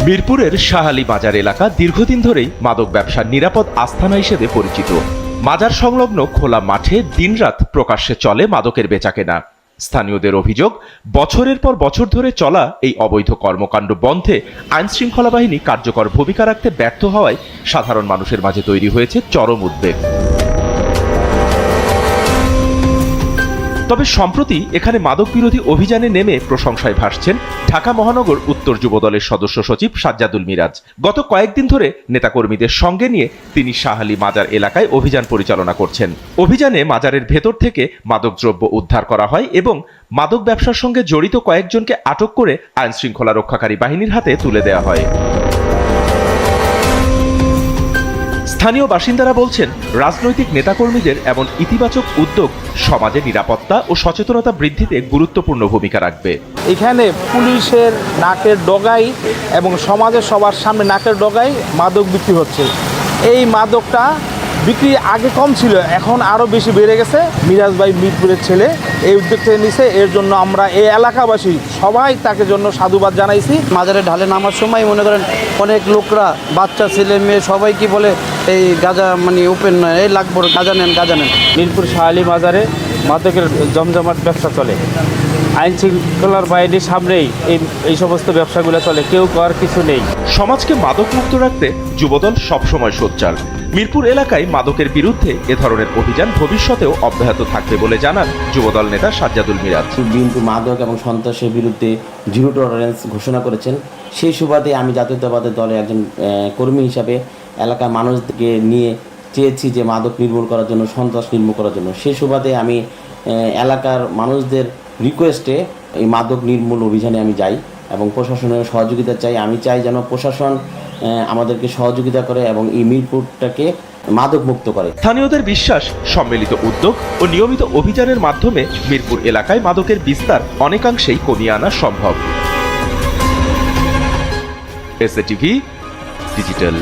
মিরপুরের শাহালি বাজার এলাকা দীর্ঘদিন ধরেই মাদক ব্যবসার নিরাপদ আস্তানা হিসেবে পরিচিত। মাজার সংলগ্ন খোলা মাঠে দিনরাত প্রকাশ্যে চলে মাদকের বেচাকেনা। স্থানীয়দের অভিযোগ, বছরের পর বছর ধরে চলা এই অবৈধ কর্মকাণ্ড বন্ধে আইনশৃঙ্খলা বাহিনী কার্যকর ভূমিকা রাখতে ব্যর্থ হওয়ায় সাধারণ মানুষের মাঝে তৈরি হয়েছে চরম উদ্বেগ। তবে সম্প্রতি এখানে মাদক বিরোধী অভিযানে নেমে প্রশংসায় ভাসছেন ঢাকা মহানগর উত্তর যুবদলের সদস্য সচিব সাজ্জাদুল মিরাজ। গত কয়েকদিন ধরে নেতাকর্মীদের সঙ্গে নিয়ে তিনি শাহালি মাজার এলাকায় অভিযান পরিচালনা করছেন। অভিযানে মাজারের ভেতর থেকে মাদকদ্রব্য উদ্ধার করা হয় এবং মাদক ব্যবসার সঙ্গে জড়িত কয়েকজনকে আটক করে আইনশৃঙ্খলা রক্ষাকারী বাহিনীর হাতে তুলে দেওয়া হয়। স্থানীয় বাসিন্দারা বলছেন, রাজনৈতিক নেতাকর্মীদের এমন ইতিবাচক উদ্যোগ সমাজে নিরাপত্তা ও সচেতনতা বৃদ্ধিতে গুরুত্বপূর্ণ ভূমিকা রাখবে। এখানে পুলিশের নাকের ডগায় এবং সমাজের সবার সামনে নাকের ডগায় মাদক বিক্রি হচ্ছে। এই মাদকটা বিক্রি আগে কম ছিল, এখন আরও বেশি বেড়ে গেছে। মিরাজ ভাই মিরপুরের ছেলে এই উদ্যোগটা নিছে, এর জন্য আমরা এই এলাকাবাসী সবাই তাকে জন্য সাধুবাদ জানাইছি। মাজারে ঢালে নামার সময় মনে করেন অনেক লোকরা, বাচ্চা ছেলে মেয়ে সবাই কি বলে এই গাঁজা মানে ওপেন নয়, এই লাগবো গাঁজা নেন গাঁজা নেন। মিরপুর শাহালি মাজারে মাদকের জমজমাট ব্যবসা চলে। আইন শৃঙ্খলার বাহিনীর সামনেই এই সমস্ত ব্যবসাগুলো চলে, কেউ করার কিছু নেই। সমাজকে মাদক মুক্ত রাখতে যুবদল সবসময় সোচ্চার। মিরপুর এলাকায় মাদকের বিরুদ্ধে এ ধরনের অভিযান ভবিষ্যতেও অব্যাহত থাকবে বলে জানান যুবদল নেতা সাজ্জাদুল মিরাজ। বিএনপি মাদক এবং সন্ত্রাসের বিরুদ্ধে জিরো টলারেন্স ঘোষণা করেছেন। সেই সুবাদে আমি জাতীয়তাবাদী দলের একজন কর্মী হিসাবে এলাকার মানুষকে নিয়ে চেয়েছি যে মাদক নির্মূল করার জন্য, সন্ত্রাস নির্মূল করার জন্য। সেই সুবাদে আমি এলাকার মানুষদের রিকোয়েস্টে এই মাদক নির্মূল অভিযানে আমি যাই এবং প্রশাসনের সহযোগিতা চাই। আমি চাই যেন প্রশাসন আমাদেরকে সহযোগিতা করে এবং এই মিরপুরটাকে মাদক মুক্ত করে। স্থানীয়দের বিশ্বাস, সম্মিলিত উদ্যোগ ও নিয়মিত অভিযানের মাধ্যমে মিরপুর এলাকায় মাদকের বিস্তার অনেকাংশেই কমিয়ে আনা সম্ভব। SATV digital.